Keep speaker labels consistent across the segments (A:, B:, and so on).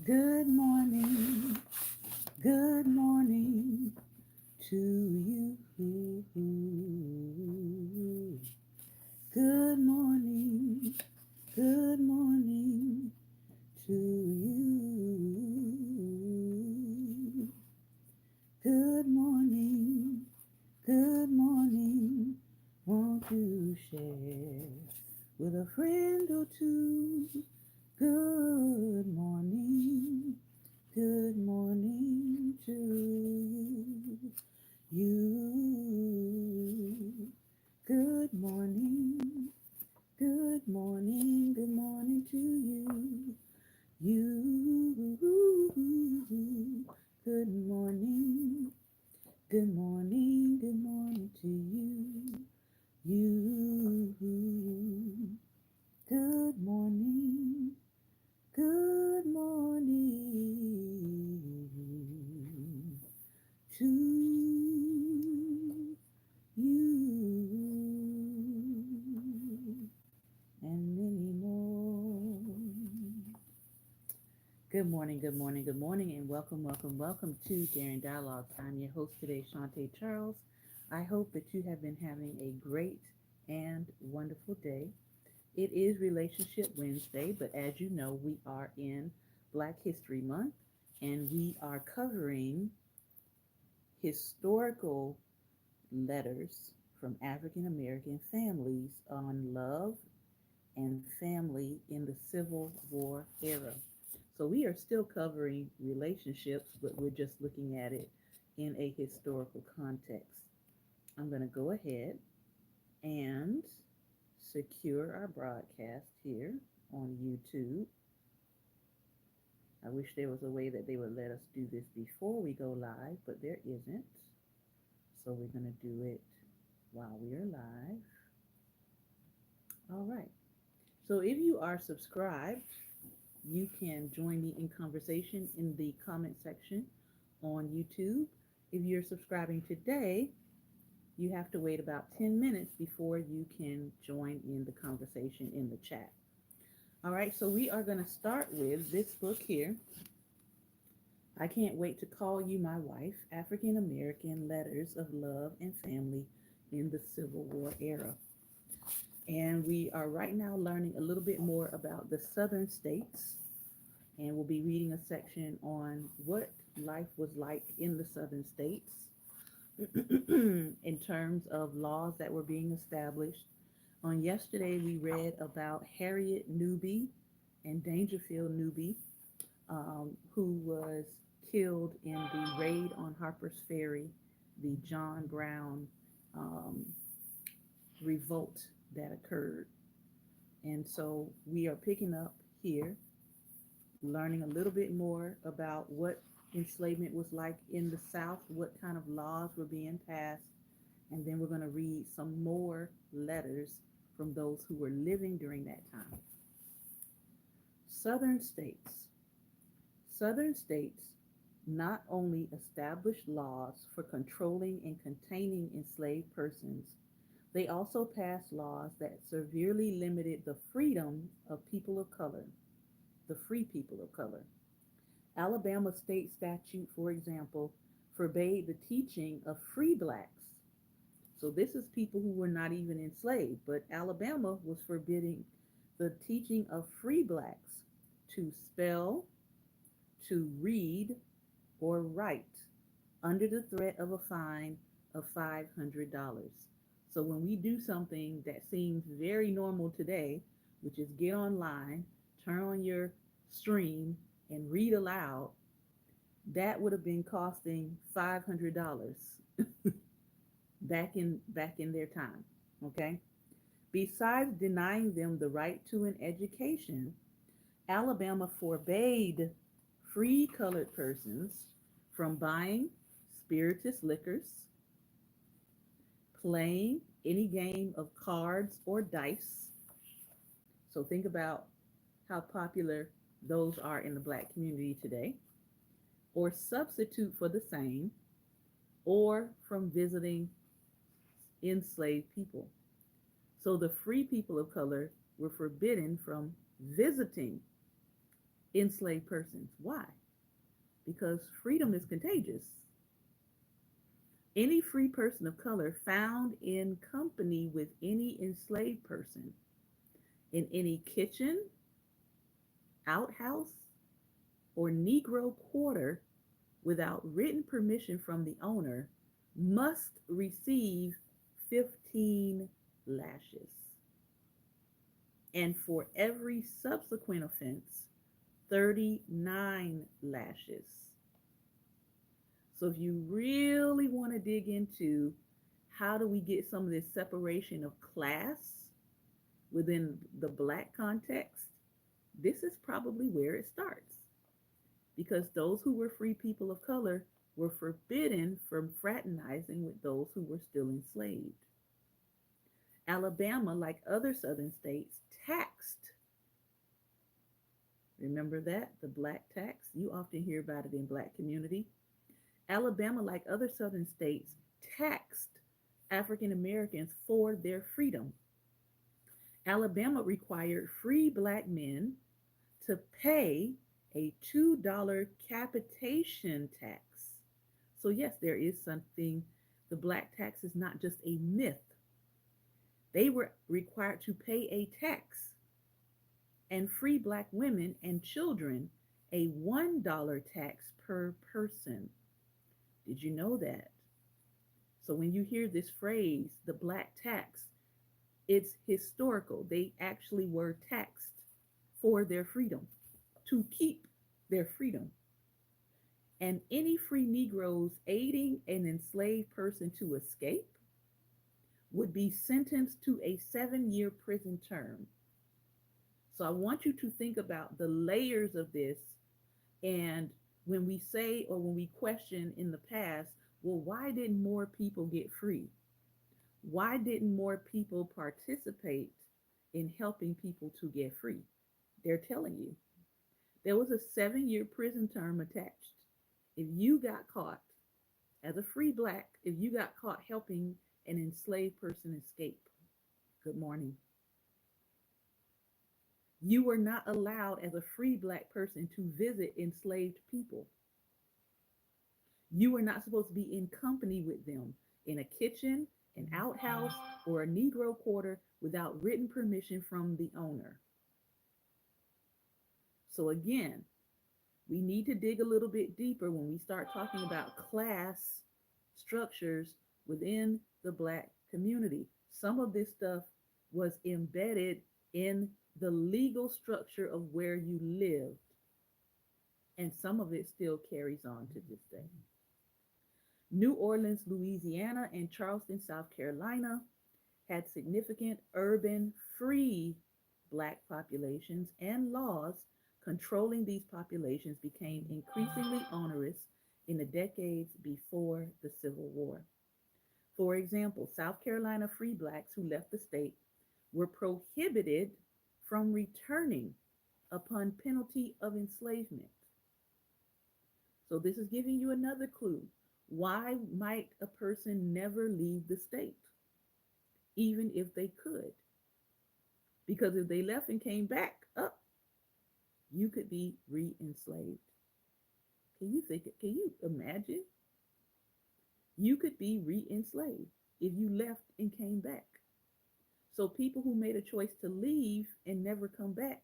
A: Good morning, good morning to you. Good morning, good morning to you. Good morning, good morning. Won't you share with a friend or two? Good morning. Good morning to you. You. Good morning. Good morning. Good morning to you. You. Good morning. Good morning. Good morning to you. You. Good morning. Good morning to you and many more. Good morning, good morning, good morning, and welcome to Daring Dialogues. I'm your host today, Shantae Charles. I hope that you have been having a great and wonderful day. It is Relationship Wednesday, but as you know, we are in Black History Month and we are covering historical letters from African American families on love and family in the Civil War era. So we are still covering relationships, but we're just looking at it in a historical context. I'm going to go ahead and secure our broadcast here on YouTube. I wish there was a way that they would let us do this before we go live, but there isn't. So we're going to do it while we are live. All right. So if you are subscribed, you can join me in conversation in the comment section on YouTube. If you're subscribing today, you have to wait about 10 minutes before you can join in the conversation in the chat. All right, so we are going to start with this book here. I Can't Wait to Call You My Wife, African American Letters of Love and Family in the Civil War Era. And we are right now learning a little bit more about the southern states. And we'll be reading a section on what life was like in the southern states in terms of laws that were being established. On yesterday, we read about Harriet Newby and Dangerfield Newby, who was killed in the raid on Harper's Ferry, the John Brown um, revolt that occurred. And so we are picking up here, learning a little bit more about what enslavement was like in the South, what kind of laws were being passed, and then we're going to read some more letters from those who were living during that time. Southern states. Southern states not only established laws for controlling and containing enslaved persons, they also passed laws that severely limited the freedom of people of color, the free people of color. Alabama state statute, for example, forbade the teaching of free blacks. So this is people who were not even enslaved, but Alabama was forbidding the teaching of free blacks to spell, to read, or write under the threat of a fine of $500. So when we do something that seems very normal today, which is get online, turn on your stream, and read aloud, that would have been costing $500 back in their time. Okay. Besides denying them the right to an education, Alabama forbade free colored persons from buying spirituous liquors, playing any game of cards or dice. So think about how popular those are in the black community today, or substitute for the same, or from visiting enslaved people. So the free people of color were forbidden from visiting enslaved persons. Why? Because freedom is contagious. Any free person of color found in company with any enslaved person in any kitchen, outhouse, or Negro quarter without written permission from the owner must receive 15 lashes. And for every subsequent offense, 39 lashes. So if you really want to dig into how do we get some of this separation of class within the black context, this is probably where it starts. Because those who were free people of color were forbidden from fraternizing with those who were still enslaved. Alabama, like other southern states, taxed. Remember that? The black tax? You often hear about it in black community. Alabama, like other southern states, taxed African Americans for their freedom. Alabama required free black men to pay a $2 capitation tax. So, yes, there is something, the black tax is not just a myth. They were required to pay a tax and free black women and children a $1 tax per person. Did you know that? So when you hear this phrase, the black tax, it's historical. They actually were taxed for their freedom, to keep their freedom. And any free Negroes aiding an enslaved person to escape would be sentenced to a 7-year prison term. So I want you to think about the layers of this. And when we say or when we question in the past, well, why didn't more people get free? Why didn't more people participate in helping people to get free? They're telling you there was a 7-year prison term attached. If you got caught as a free black, if you got caught helping an enslaved person escape, good morning. You were not allowed as a free black person to visit enslaved people. You were not supposed to be in company with them in a kitchen, an outhouse, or a Negro quarter without written permission from the owner. So again, we need to dig a little bit deeper when we start talking about class structures within the black community. Some of this stuff was embedded in the legal structure of where you lived, and some of it still carries on to this day. New Orleans, Louisiana, and Charleston, South Carolina had significant urban free black populations, and laws controlling these populations became increasingly onerous in the decades before the Civil War. For example, South Carolina free blacks who left the state were prohibited from returning upon penalty of enslavement. So this is giving you another clue. Why might a person never leave the state, even if they could? Because if they left and came back up, you could be re-enslaved. Can you think it? Can you imagine? You could be re-enslaved if you left and came back. So people who made a choice to leave and never come back,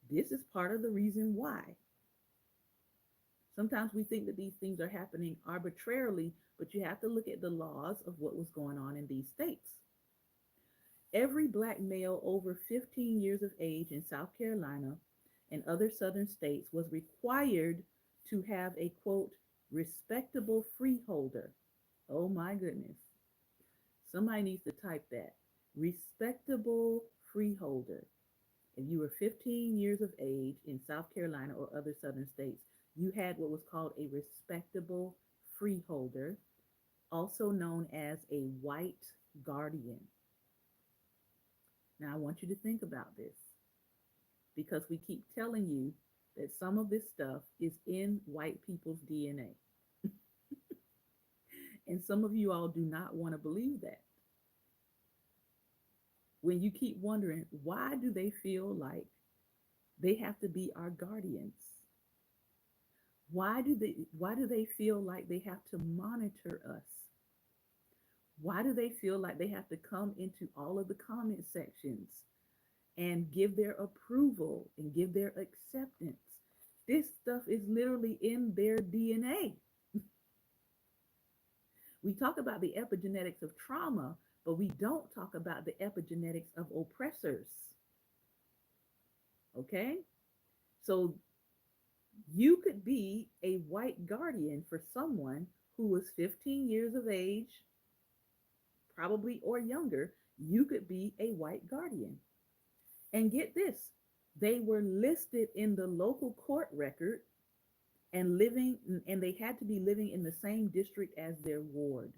A: this is part of the reason why. Sometimes we think that these things are happening arbitrarily, but you have to look at the laws of what was going on in these states. Every black male over 15 years of age in South Carolina and other southern states was required to have a quote, respectable freeholder. Oh my goodness. Somebody needs to type that. Respectable freeholder. If you were 15 years of age in South Carolina or other southern states, you had what was called a respectable freeholder, also known as a white guardian. Now, I want you to think about this because we keep telling you that some of this stuff is in white people's DNA. And some of you all do not want to believe that. When you keep wondering, why do they feel like They have to be our guardians. Why do they feel like they have to monitor us? Why do they feel like they have to come into all of the comment sections and give their approval and give their acceptance? This stuff is literally in their DNA. We talk about the epigenetics of trauma, but we don't talk about the epigenetics of oppressors. Okay? So you could be a white guardian for someone who was 15 years of age, probably or younger. You could be a white guardian. And get this, they were listed in the local court record and they had to be living in the same district as their ward.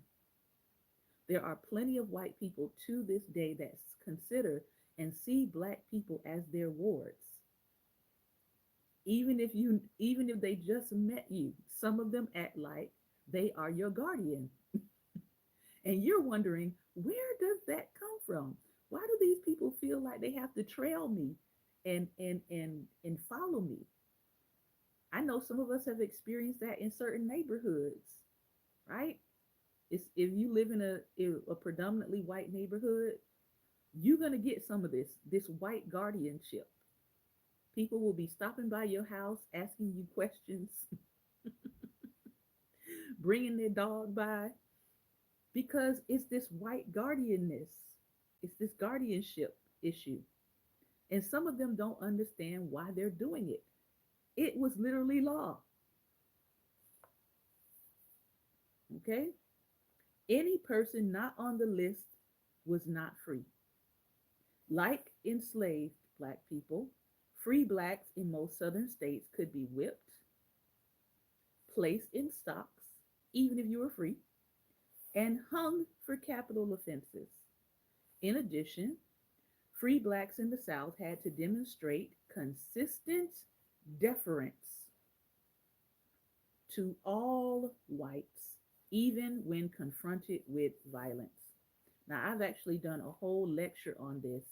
A: There are plenty of white people to this day that consider and see black people as their wards. Even if they just met you, some of them act like they are your guardian. And you're wondering, where does that come from? Why do these people feel like they have to trail me and follow me? I know some of us have experienced that in certain neighborhoods, right? It's, if you live in a predominantly white neighborhood, you're gonna get some of this white guardianship. People will be stopping by your house, asking you questions, bringing their dog by, because it's this white guardianness. It's this guardianship issue. And some of them don't understand why they're doing it. It was literally law. Okay? Any person not on the list was not free. Like enslaved black people, free blacks in most southern states could be whipped, placed in stocks, even if you were free, and hung for capital offenses. In addition, free blacks in the South had to demonstrate consistent deference to all whites, even when confronted with violence. Now, I've actually done a whole lecture on this.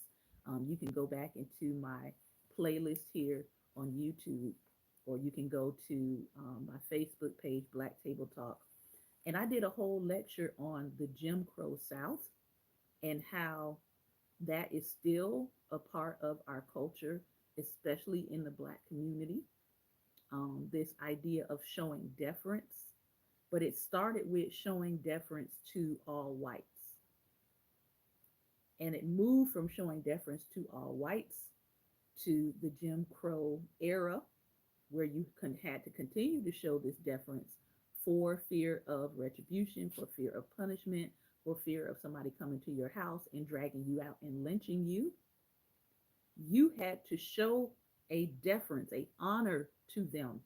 A: You can go back into my playlist here on YouTube, or you can go to my Facebook page, Black Table Talk. And I did a whole lecture on the Jim Crow South and how that is still a part of our culture, especially in the Black community. This idea of showing deference, but it started with showing deference to all whites. And it moved from showing deference to all whites to the Jim Crow era, where you had to continue to show this deference for fear of retribution, for fear of punishment, for fear of somebody coming to your house and dragging you out and lynching you. You had to show a deference, a honor to them.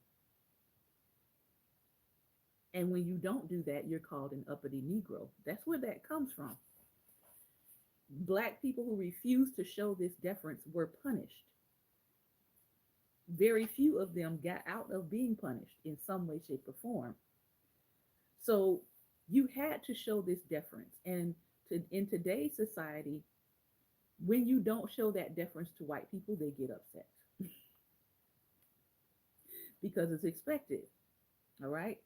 A: And when you don't do that, you're called an uppity Negro. That's where that comes from. Black people who refused to show this deference were punished. Very few of them got out of being punished in some way, shape, or form. So you had to show this deference. And in today's society, when you don't show that deference to white people, they get upset because it's expected. All right.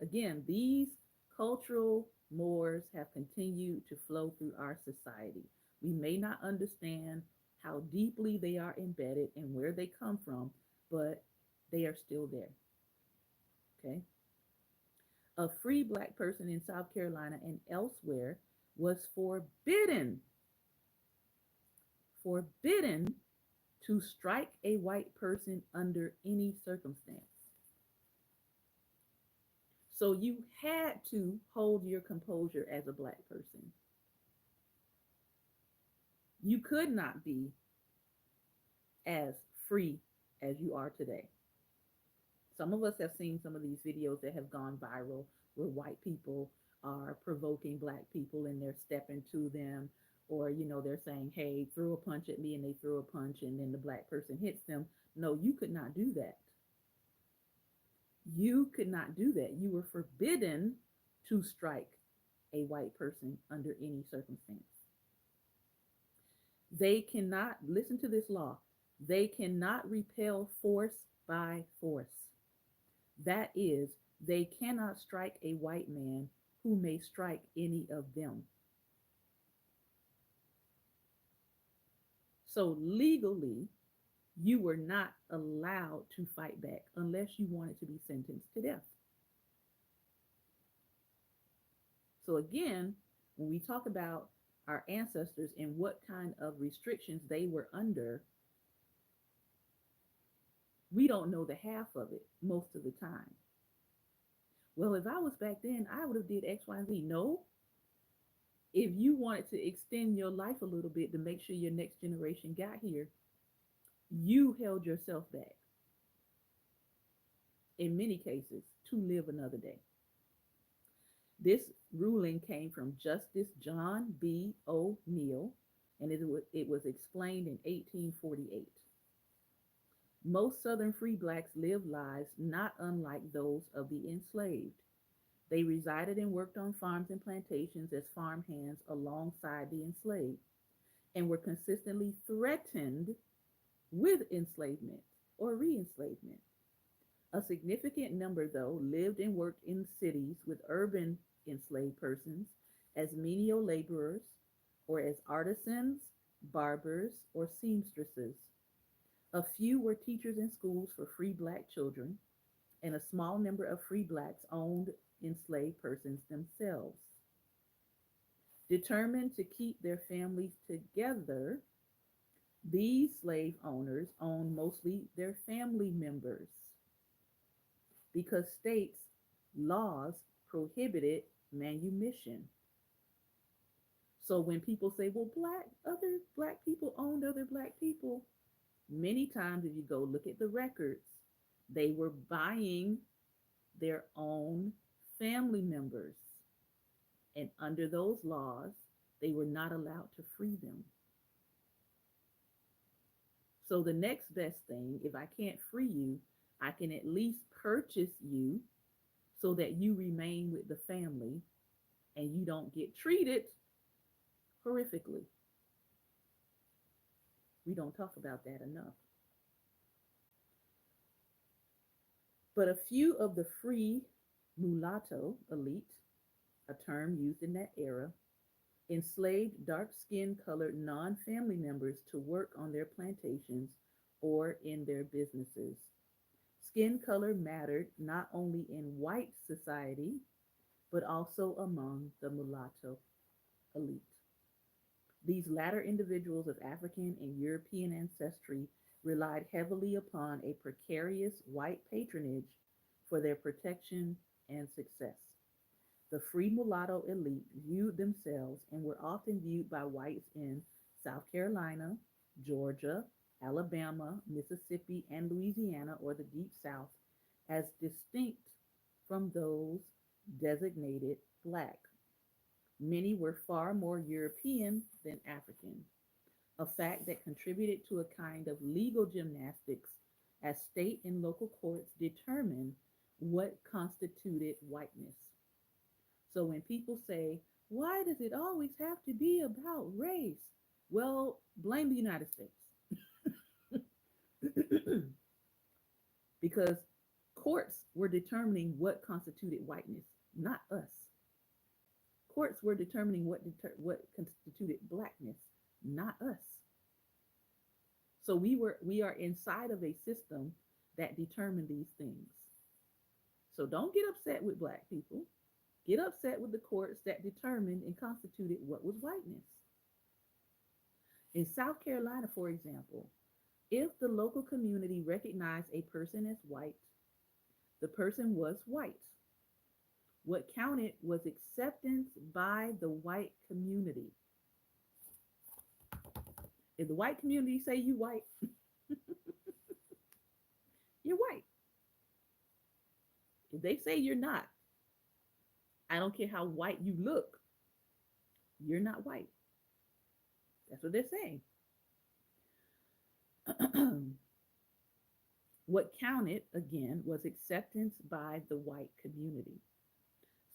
A: Again, these cultural mores have continued to flow through our society. We may not understand how deeply they are embedded and where they come from, but they are still there. Okay. A free black person in South Carolina and elsewhere was forbidden to strike a white person under any circumstance. So you had to hold your composure as a black person. You could not be as free as you are today. Some of us have seen some of these videos that have gone viral where white people are provoking black people and they're stepping to them, or they're saying, hey, throw a punch at me, and they throw a punch and then the black person hits them. No, you could not do that. You could not do that. You were forbidden to strike a white person under any circumstance. They cannot, listen to this law, They cannot repel force by force. That is, they cannot strike a white man who may strike any of them. So legally, you were not allowed to fight back unless you wanted to be sentenced to death. So again, when we talk about our ancestors and what kind of restrictions they were under, we don't know the half of it most of the time. Well, if I was back then, I would have did X, Y, and Z. No, if you wanted to extend your life a little bit to make sure your next generation got here, you held yourself back in many cases to live another day. This ruling came from Justice John B. O'Neill, and it was explained in 1848. Most Southern free blacks lived lives not unlike those of the enslaved. They resided and worked on farms and plantations as farm hands alongside the enslaved, and were consistently threatened with enslavement or re enslavement. A significant number, though, lived and worked in cities with urban enslaved persons as menial laborers or as artisans, barbers, or seamstresses. A few were teachers in schools for free black children, and a small number of free blacks owned enslaved persons themselves. Determined to keep their families together, these slave owners owned mostly their family members because states' laws prohibited manumission. So when people say, well, other black people owned other black people, many times if you go look at the records, they were buying their own family members. And under those laws, they were not allowed to free them. So the next best thing, if I can't free you, I can at least purchase you so that you remain with the family and you don't get treated horrifically. We don't talk about that enough. But a few of the free mulatto elite, a term used in that era, enslaved dark skin colored non family members to work on their plantations or in their businesses. Skin color mattered not only in white society, but also among the mulatto elite. These latter individuals of African and European ancestry relied heavily upon a precarious white patronage for their protection and success. The free mulatto elite viewed themselves and were often viewed by whites in South Carolina, Georgia, Alabama, Mississippi, and Louisiana, or the Deep South, as distinct from those designated black. Many were far more European than African, a fact that contributed to a kind of legal gymnastics as state and local courts determined what constituted whiteness. So when people say, why does it always have to be about race? Well, blame the United States. Because courts were determining what constituted whiteness, not us. Courts were determining what constituted blackness, not us. So we are inside of a system that determined these things. So don't get upset with black people. Get upset with the courts that determined and constituted what was whiteness. In South Carolina, for example, if the local community recognized a person as white, the person was white. What counted was acceptance by the white community. If the white community say you white, you're white. If they say you're not, I don't care how white you look, you're not white. That's what they're saying. What counted, again, was acceptance by the white community.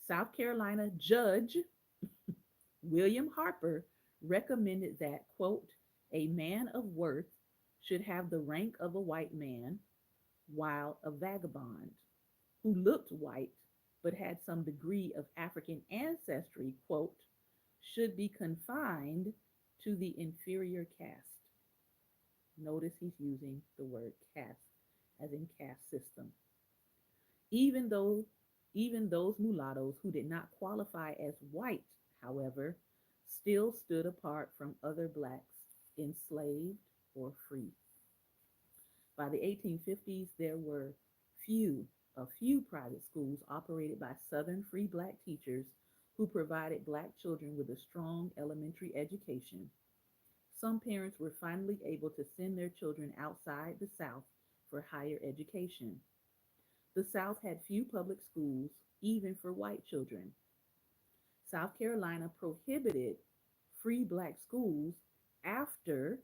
A: South Carolina Judge William Harper recommended that, quote, a man of worth should have the rank of a white man, while a vagabond who looked white but had some degree of African ancestry, quote, should be confined to the inferior caste. Notice he's using the word caste as in caste system. Even though even those mulattoes who did not qualify as white, however, still stood apart from other blacks enslaved or free. By the 1850s, there were few, a few private schools operated by Southern free black teachers who provided black children with a strong elementary education. Some parents were finally able to send their children outside the South for higher education. The South had few public schools, even for white children. South Carolina prohibited free black schools after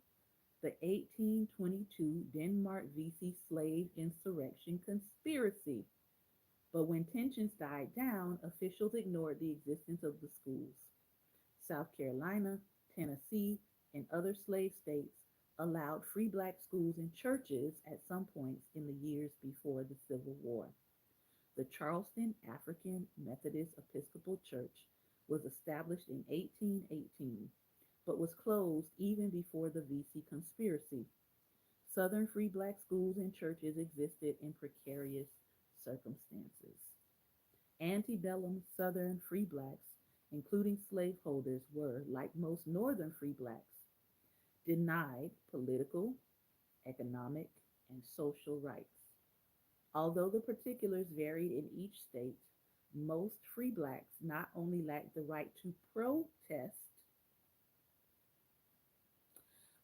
A: the 1822 Denmark Vesey slave insurrection conspiracy. But when tensions died down, officials ignored the existence of the schools. South Carolina, Tennessee, and other slave states allowed free black schools and churches at some points in the years before the Civil War. The Charleston African Methodist Episcopal Church was established in 1818, but was closed even before the Vesey conspiracy. Southern free black schools and churches existed in precarious circumstances. Antebellum Southern free blacks, including slaveholders, were, like most Northern free blacks, denied political, economic, and social rights. Although the particulars varied in each state, most free blacks not only lacked the right to protest,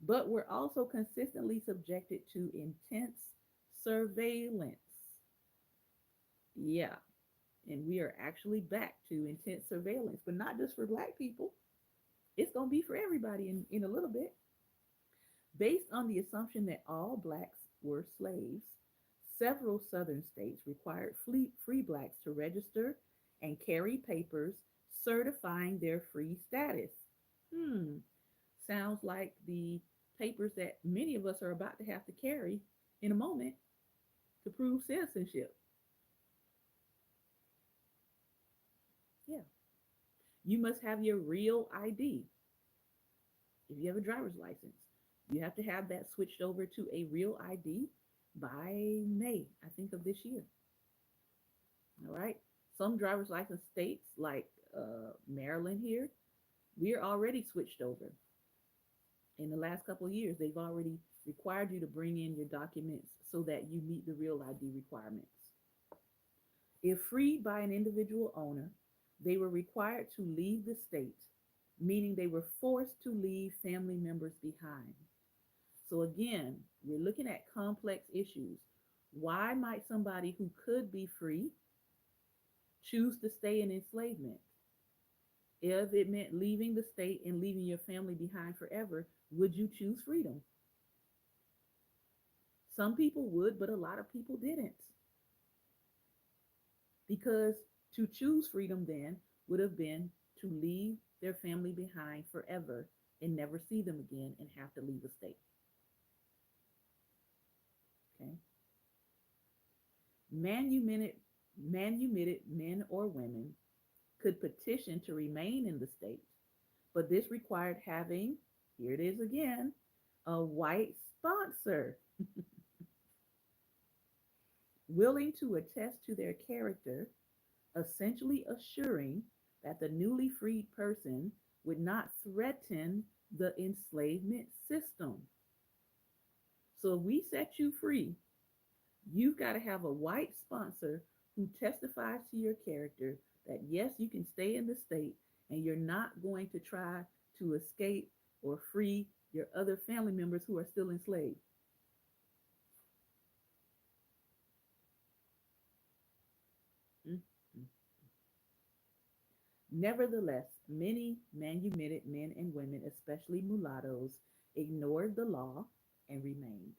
A: but were also consistently subjected to intense surveillance. Yeah, and we are actually back to intense surveillance, but not just for black people. It's going to be for everybody in a little bit. Based on the assumption that all blacks were slaves, several southern states required free blacks to register and carry papers certifying their free status. Hmm, sounds like the papers that many of us are about to have to carry in a moment to prove citizenship. Yeah. You must have your real ID. If you have a driver's license, you have to have that switched over to a real ID by May, I think, of this year. All right. Some driver's license states, like Maryland here, we're already switched over. In the last couple of years, they've already required you to bring in your documents so that you meet the real ID requirements. If freed by an individual owner, they were required to leave the state, meaning they were forced to leave family members behind. So again, we're looking at complex issues. Why might somebody who could be free choose to stay in enslavement? If it meant leaving the state and leaving your family behind forever, would you choose freedom? Some people would, but a lot of people didn't. Because to choose freedom then would have been to leave their family behind forever and never see them again and have to leave the state. Okay. Manumitted, manumitted men or women could petition to remain in the state, but this required having, here it is again, a white sponsor willing to attest to their character, essentially assuring that the newly freed person would not threaten the enslavement system. So if we set you free, you've got to have a white sponsor who testifies to your character that yes, you can stay in the state and you're not going to try to escape or free your other family members who are still enslaved. Mm-hmm. Nevertheless, many manumitted men and women, especially mulattoes, ignored the law and remained.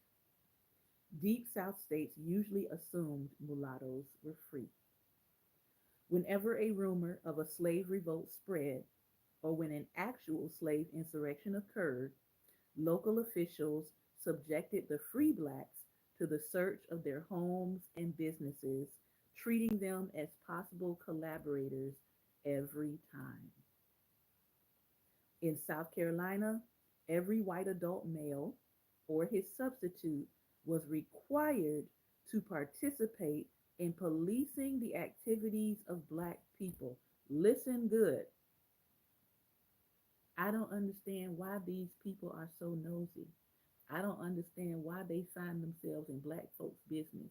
A: Deep South states usually assumed mulattoes were free. Whenever a rumor of a slave revolt spread, or when an actual slave insurrection occurred, local officials subjected the free blacks to the search of their homes and businesses, treating them as possible collaborators every time. In South Carolina, every white adult male or his substitute was required to participate in policing the activities of black people. Listen good. I don't understand why these people are so nosy. I don't understand why they find themselves in black folks' business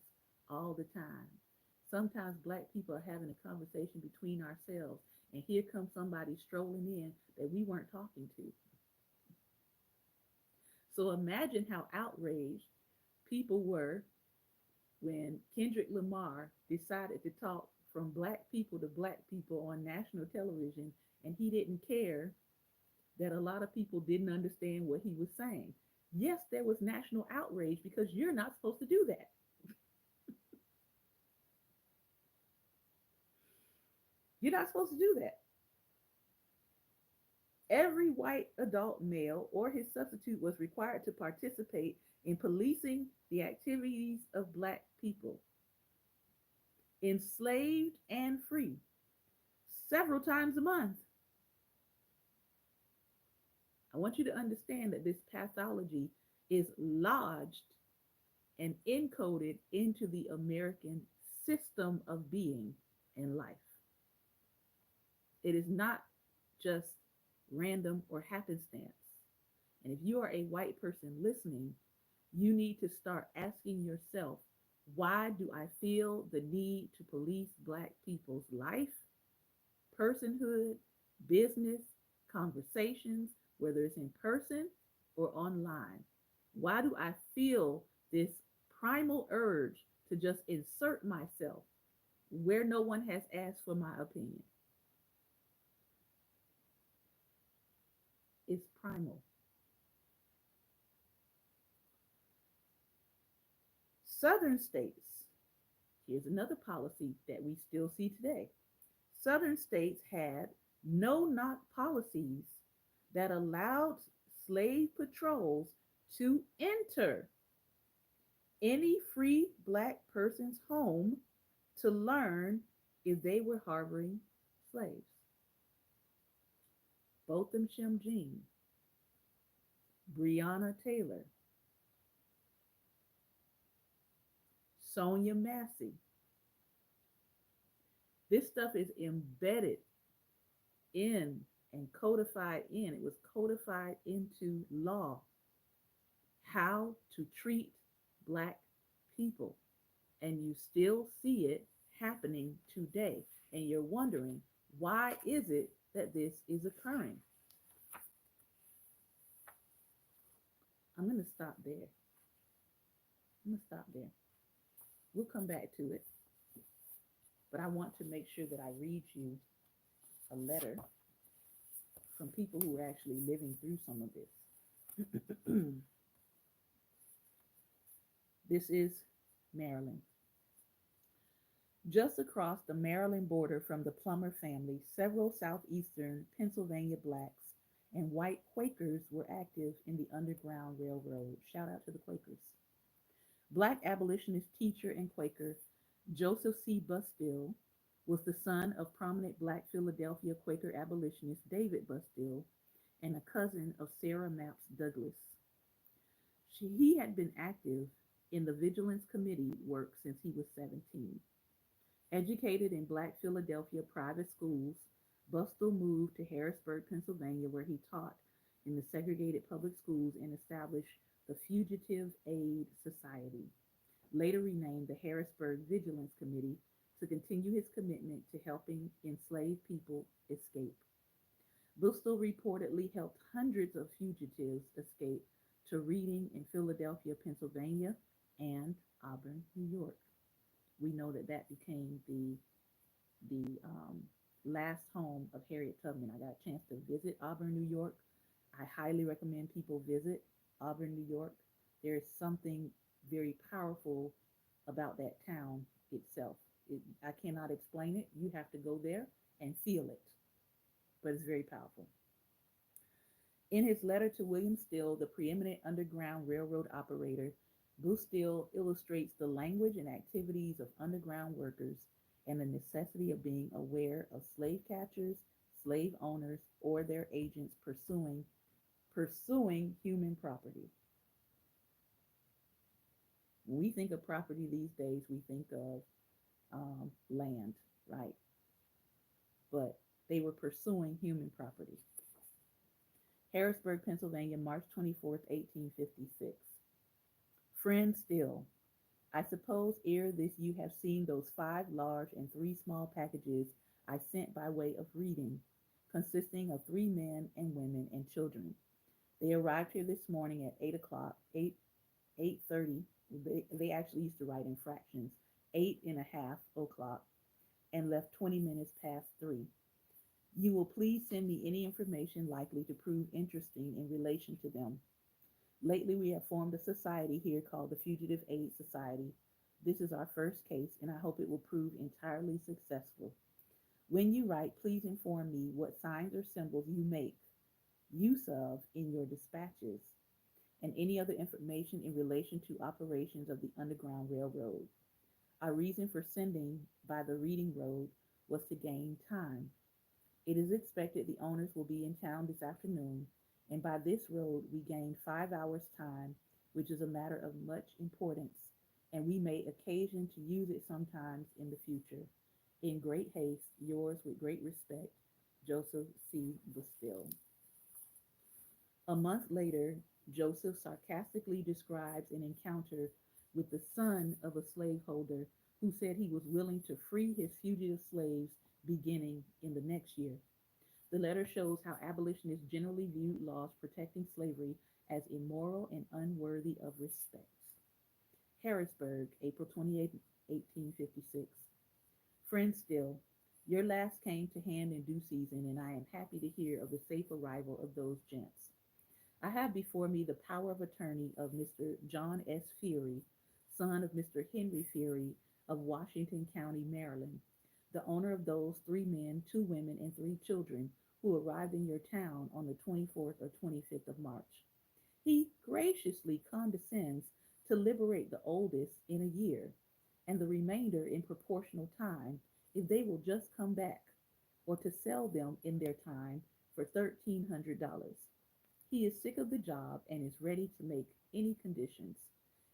A: all the time. Sometimes black people are having a conversation between ourselves, and here comes somebody strolling in that we weren't talking to. So imagine how outraged people were when Kendrick Lamar decided to talk from black people to black people on national television, and he didn't care that a lot of people didn't understand what he was saying. Yes, there was national outrage because you're not supposed to do that. You're not supposed to do that. Every white adult male or his substitute was required to participate in policing the activities of black people, enslaved and free, several times a month. I want you to understand that this pathology is lodged and encoded into the American system of being and life. It is not just random or happenstance. And if you are a white person listening, you need to start asking yourself, why do I feel the need to police black people's life, personhood, business, conversations, whether it's in person or online? Why do I feel this primal urge to just insert myself where no one has asked for my opinion? It's primal. Southern states, here's another policy that we still see today. Southern states had no knock policies that allowed slave patrols to enter any free black person's home to learn if they were harboring slaves. Botham Shem Jean, Breonna Taylor, Sonia Massey. This stuff is embedded in and codified in, it was codified into law, how to treat black people. And you still see it happening today. And you're wondering, why is it that this is occurring? I'm going to stop there. I'm going to stop there. We'll come back to it. But I want to make sure that I read you a letter from people who are actually living through some of this. This is Maryland. Just across the Maryland border from the Plummer family, several southeastern Pennsylvania blacks and white Quakers were active in the Underground Railroad. Shout out to the Quakers. Black abolitionist teacher and Quaker Joseph C. Bustill was the son of prominent black Philadelphia Quaker abolitionist David Bustill and a cousin of Sarah Mapps Douglas. He had been active in the Vigilance Committee work since he was 17. Educated in black Philadelphia private schools, Bustill moved to Harrisburg, Pennsylvania, where he taught in the segregated public schools and established the Fugitive Aid Society, later renamed the Harrisburg Vigilance Committee, to continue his commitment to helping enslaved people escape. Bustill reportedly helped hundreds of fugitives escape to Reading in Philadelphia, Pennsylvania, and Auburn, New York. We know that that became the last home of Harriet Tubman. I got a chance to visit Auburn, New York. I highly recommend people visit Auburn, New York. There is something very powerful about that town itself. I cannot explain it. You have to go there and feel it, but it's very powerful. In his letter to William Still, the preeminent Underground Railroad operator, Booth Still illustrates the language and activities of underground workers and the necessity of being aware of slave catchers, slave owners, or their agents pursuing human property. When we think of property these days, we think of land, right? But they were pursuing human property. Harrisburg, Pennsylvania, March 24th, 1856. Friend Still, I suppose ere this you have seen those 5 large and 3 small packages I sent by way of reading, consisting of 3 men and women and children. They arrived here this morning at 8 o'clock, 8:30. They actually used to write in fractions, 8:30 o'clock, and left 20 minutes past 3. You will please send me any information likely to prove interesting in relation to them. Lately, we have formed a society here called the Fugitive Aid Society. This is our first case, and I hope it will prove entirely successful. When you write, please inform me what signs or symbols you make use of in your dispatches and any other information in relation to operations of the Underground Railroad. Our reason for sending by the Reading Road was to gain time. It is expected the owners will be in town this afternoon, and by this road we gain 5 hours' time, which is a matter of much importance, and we may occasion to use it sometimes in the future. In great haste, yours with great respect, Joseph C. Bustill. A month later, Joseph sarcastically describes an encounter with the son of a slaveholder who said he was willing to free his fugitive slaves beginning in the next year. The letter shows how abolitionists generally viewed laws protecting slavery as immoral and unworthy of respect. Harrisburg, April 28, 1856. Friend Still, your last came to hand in due season, and I am happy to hear of the safe arrival of those gents. I have before me the power of attorney of Mr. John S. Feary, son of Mr. Henry Feary of Washington County, Maryland, the owner of those 3 men, 2 women, and 3 children who arrived in your town on the 24th or 25th of March. He graciously condescends to liberate the oldest in a year, and the remainder in proportional time, if they will just come back, or to sell them in their time for $1,300. He is sick of the job and is ready to make any conditions.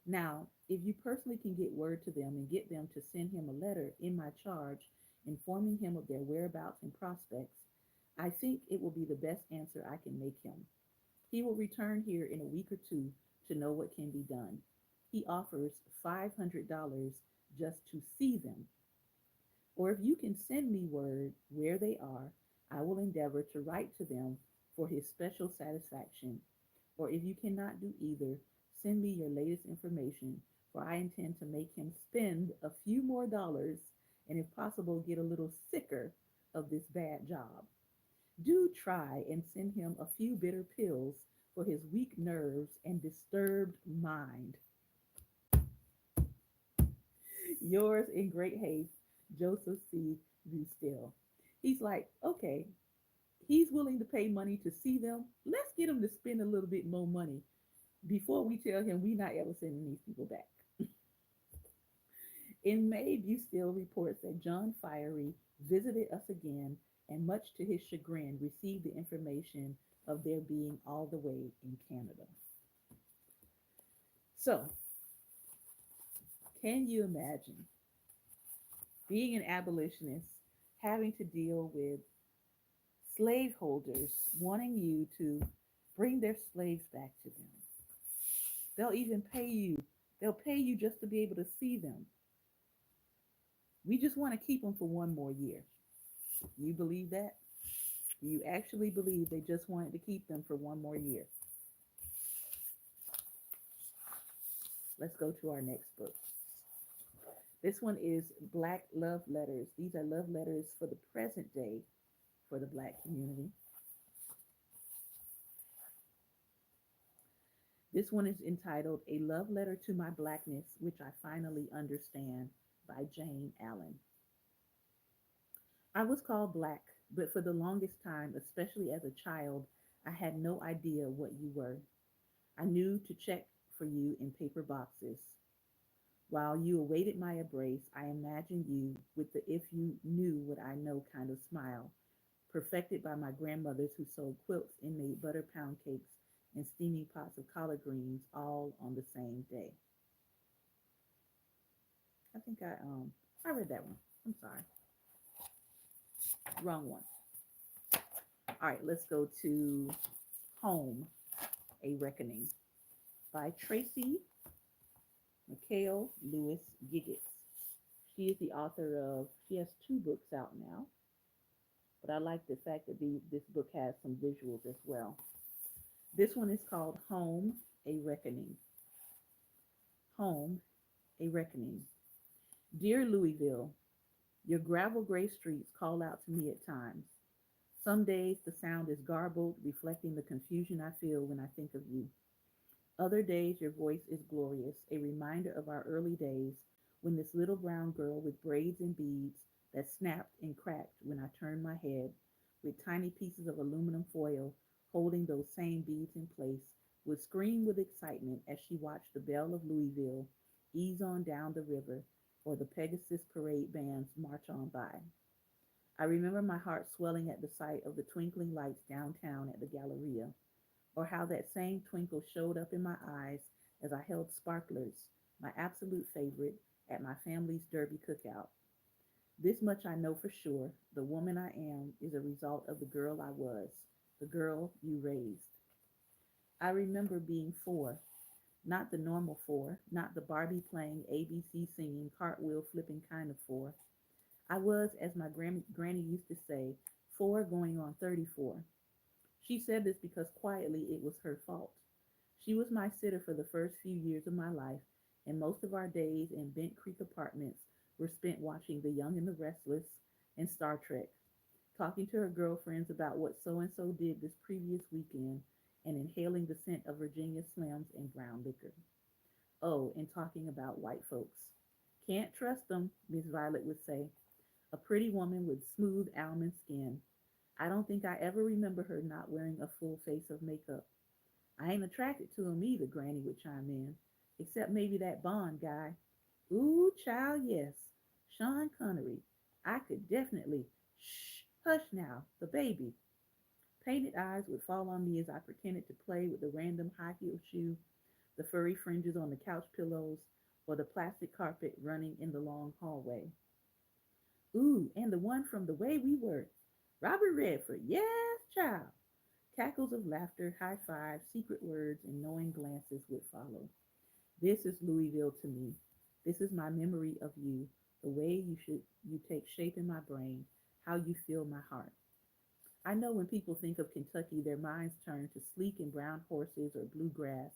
A: Now, if you personally can get word to them and get them to send him a letter in my charge informing him of their whereabouts and prospects, I think it will be the best answer I can make him. He will return here in a week or two to know what can be done. He offers $500 just to see them. Or if you can send me word where they are, I will endeavor to write to them for his special satisfaction. Or if you cannot do either, send me your latest information, for I intend to make him spend a few more dollars and, if possible, get a little sicker of this bad job. Do try and send him a few bitter pills for his weak nerves and disturbed mind. Yours in great haste, Joseph C. Bustill. He's like, okay, he's willing to pay money to see them. Let's get him to spend a little bit more money before we tell him we're not ever sending these people back. In May, Bustill reports that John Fiery visited us again and, much to his chagrin, received the information of their being all the way in Canada. So, can you imagine being an abolitionist, having to deal with slaveholders wanting you to bring their slaves back to them? They'll even pay you. They'll pay you just to be able to see them. We just want to keep them for one more year. You believe that? You actually believe they just wanted to keep them for one more year? Let's go to our next book. This one is Black Love Letters. These are love letters for the present day for the Black community. This one is entitled A Love Letter to My Blackness, Which I Finally Understand by Jane Allen. I was called black, but for the longest time, especially as a child, I had no idea what you were. I knew to check for you in paper boxes. While you awaited my embrace, I imagined you with the if you knew what I know kind of smile, perfected by my grandmothers who sewed quilts and made butter pound cakes and steaming pots of collard greens all on the same day. I think I read that one. I'm sorry. Wrong one. All right, let's go to Home, A Reckoning by Tracy McHale Lewis Giggets. She is the author of, she has two books out now, but I like the fact that this book has some visuals as well. This one is called Home, A Reckoning. Home, A Reckoning. Dear Louisville, your gravel gray streets call out to me at times. Some days the sound is garbled, reflecting the confusion I feel when I think of you. Other days your voice is glorious, a reminder of our early days when this little brown girl with braids and beads that snapped and cracked when I turned my head, with tiny pieces of aluminum foil holding those same beads in place, would scream with excitement as she watched the belle of Louisville ease on down the river or the Pegasus parade bands march on by. I remember my heart swelling at the sight of the twinkling lights downtown at the Galleria, or how that same twinkle showed up in my eyes as I held sparklers, my absolute favorite, at my family's Derby cookout. This much I know for sure: the woman I am is a result of the girl I was, the girl you raised. I remember being four, not the normal four, not the Barbie playing, ABC singing, cartwheel flipping kind of four. I was, as my granny used to say, four going on 34. She said this because quietly it was her fault. She was my sitter for the first few years of my life, and most of our days in Bent Creek apartments were spent watching The Young and the Restless and Star Trek, talking to her girlfriends about what so and so did this previous weekend, and inhaling the scent of Virginia Slims and brown liquor. Oh, and talking about white folks. Can't trust them, Miss Violet would say. A pretty woman with smooth almond skin. I don't think I ever remember her not wearing a full face of makeup. I ain't attracted to him either, Granny would chime in. Except maybe that Bond guy. Ooh, child, yes. Sean Connery. I could definitely. Shh, hush now, the baby. Painted eyes would fall on me as I pretended to play with the random high heel shoe, the furry fringes on the couch pillows, or the plastic carpet running in the long hallway. Ooh, and the one from The Way We Were. Robert Redford, yes, child. Cackles of laughter, high fives, secret words, and knowing glances would follow. This is Louisville to me. This is my memory of you, the way you take shape in my brain, how you fill my heart. I know when people think of Kentucky, their minds turn to sleek and brown horses or bluegrass,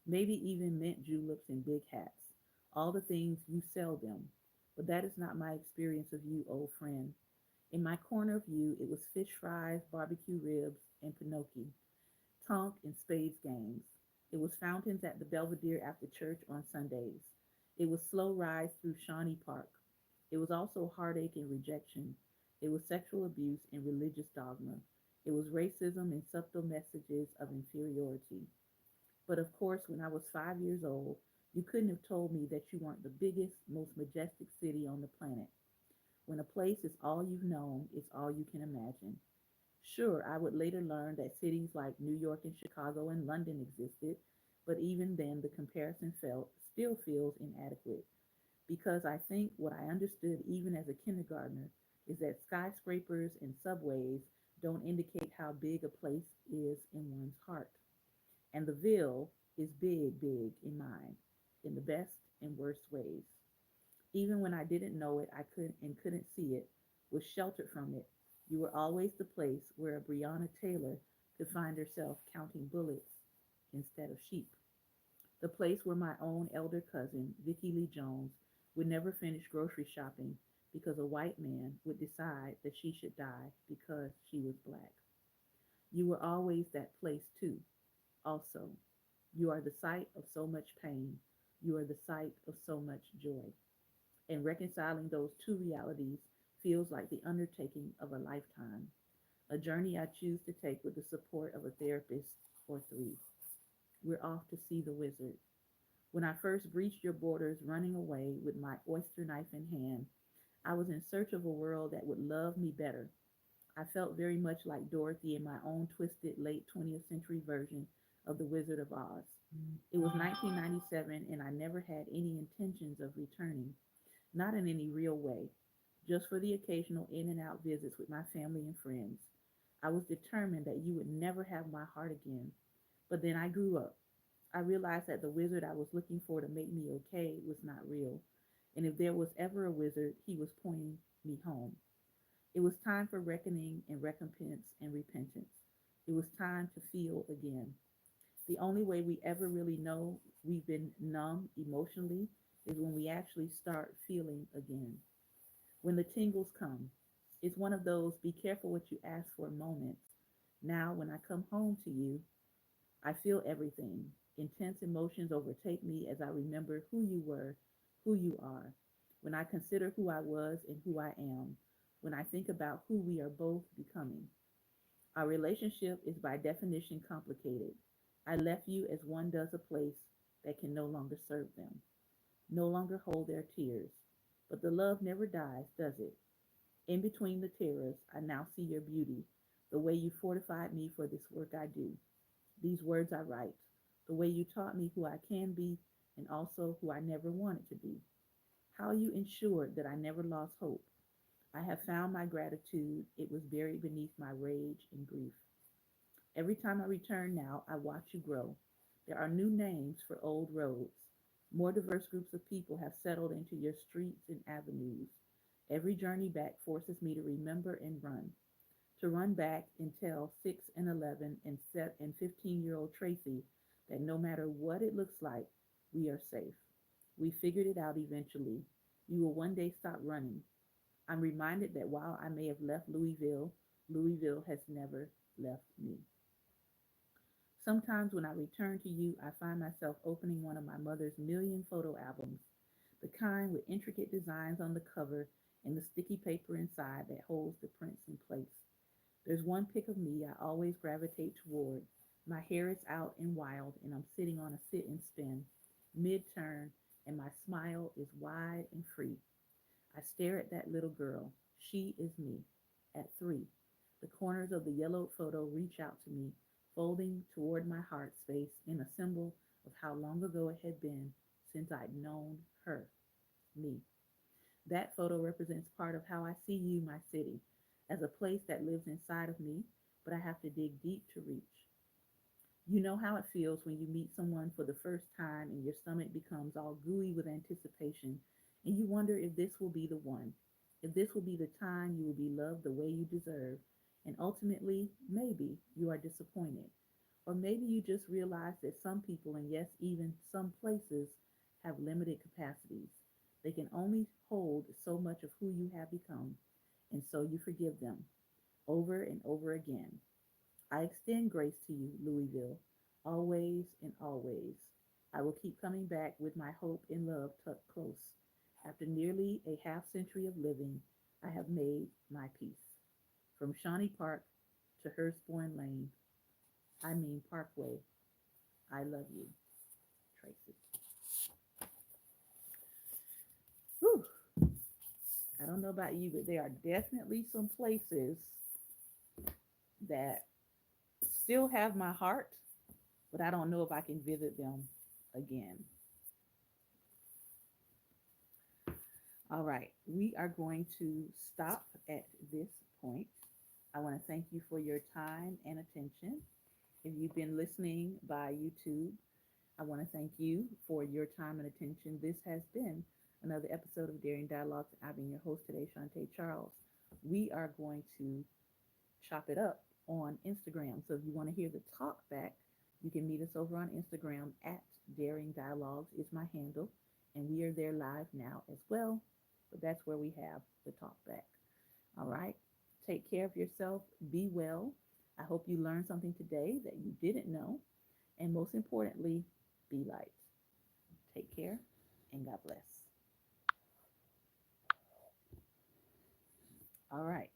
A: maybe even mint juleps and big hats, all the things you sell them. But that is not my experience of you, old friend. In my corner of you, it was fish fries, barbecue ribs, and pinocchio, tonk and spades games. It was fountains at the Belvedere after church on Sundays. It was slow rides through Shawnee Park. It was also heartache and rejection. It was sexual abuse and religious dogma. It was racism and subtle messages of inferiority. But of course, when I was 5 years old, you couldn't have told me that you weren't the biggest, most majestic city on the planet. When a place is all you've known, it's all you can imagine. Sure, I would later learn that cities like New York and Chicago and London existed, but even then the comparison still feels inadequate, because I think what I understood even as a kindergartner is that skyscrapers and subways don't indicate how big a place is in one's heart. And the Ville is big, big in mine, in the best and worst ways. Even when I didn't know it, I couldn't see it, was sheltered from it. You were always the place where a Breonna Taylor could find herself counting bullets instead of sheep. The place where my own elder cousin, Vicki Lee Jones, would never finish grocery shopping because a white man would decide that she should die because she was black. You were always that place too. Also, you are the site of so much pain. You are the site of so much joy. And reconciling those two realities feels like the undertaking of a lifetime. a journey I choose to take with the support of a therapist or three. We're off to see the wizard. When I first breached your borders, running away with my oyster knife in hand, I was in search of a world that would love me better. I felt very much like Dorothy in my own twisted late 20th century version of The Wizard of Oz. It was 1997, and I never had any intentions of returning, not in any real way, just for the occasional in and out visits with my family and friends. I was determined that you would never have my heart again. But then I grew up. I realized that the wizard I was looking for to make me okay was not real. And if there was ever a wizard, he was pointing me home. It was time for reckoning and recompense and repentance. It was time to feel again. The only way we ever really know we've been numb emotionally is when we actually start feeling again. When the tingles come, it's one of those be careful what you ask for moments. Now, when I come home to you, I feel everything. Intense emotions overtake me as I remember who you were, who you are. When I consider who I was and who I am. When I think about who we are both becoming. Our relationship is by definition complicated. I left you as one does a place that can no longer serve them, no longer hold their tears. But the love never dies, does it? In between the terrors, I now see your beauty, the way you fortified me for this work I do, these words I write, the way you taught me who I can be and also who I never wanted to be, how you ensured that I never lost hope. I have found my gratitude. It was buried beneath my rage and grief. Every time I return now, I watch you grow. There are new names for old roads. More diverse groups of people have settled into your streets and avenues. Every journey back forces me to remember and run. To run back and tell 6 and 11 and 15-year-old Tracy that no matter what it looks like, we are safe. We figured it out eventually. You will one day stop running. I'm reminded that while I may have left Louisville, Louisville has never left me. Sometimes when I return to you, I find myself opening one of my mother's million photo albums, the kind with intricate designs on the cover and the sticky paper inside that holds the prints in place. There's one pic of me I always gravitate toward. My hair is out and wild, and I'm sitting on a sit and spin, mid turn, and my smile is wide and free. I stare at that little girl. She is me. At 3. The corners of the yellowed photo reach out to me, folding toward my heart space in a symbol of how long ago it had been since I'd known her, me. That photo represents part of how I see you, my city, as a place that lives inside of me, but I have to dig deep to reach. You know how it feels when you meet someone for the first time and your stomach becomes all gooey with anticipation, and you wonder if this will be the one, if this will be the time you will be loved the way you deserve, and ultimately, maybe you are disappointed. Or maybe you just realize that some people, and yes, even some places, have limited capacities. They can only hold so much of who you have become, and so you forgive them over and over again. I extend grace to you, Louisville, always and always. I will keep coming back with my hope and love tucked close. After nearly a half century of living, I have made my peace. From Shawnee Park to Hurstbourne Lane, I mean Parkway, I love you, Tracy. Whew. I don't know about you, but there are definitely some places that still have my heart, but I don't know if I can visit them again. All right, we are going to stop at this point. I want to thank you for your time and attention. If you've been listening by YouTube, I want to thank you for your time and attention. This has been another episode of Daring Dialogues. I've been your host today, Shantae Charles. We are going to chop it up on Instagram. So if you want to hear the talk back, you can meet us over on Instagram at Daring Dialogues is my handle. And we are there live now as well. But that's where we have the talk back. All right. Take care of yourself. Be well. I hope you learned something today that you didn't know. And most importantly, be light. Take care and God bless. All right.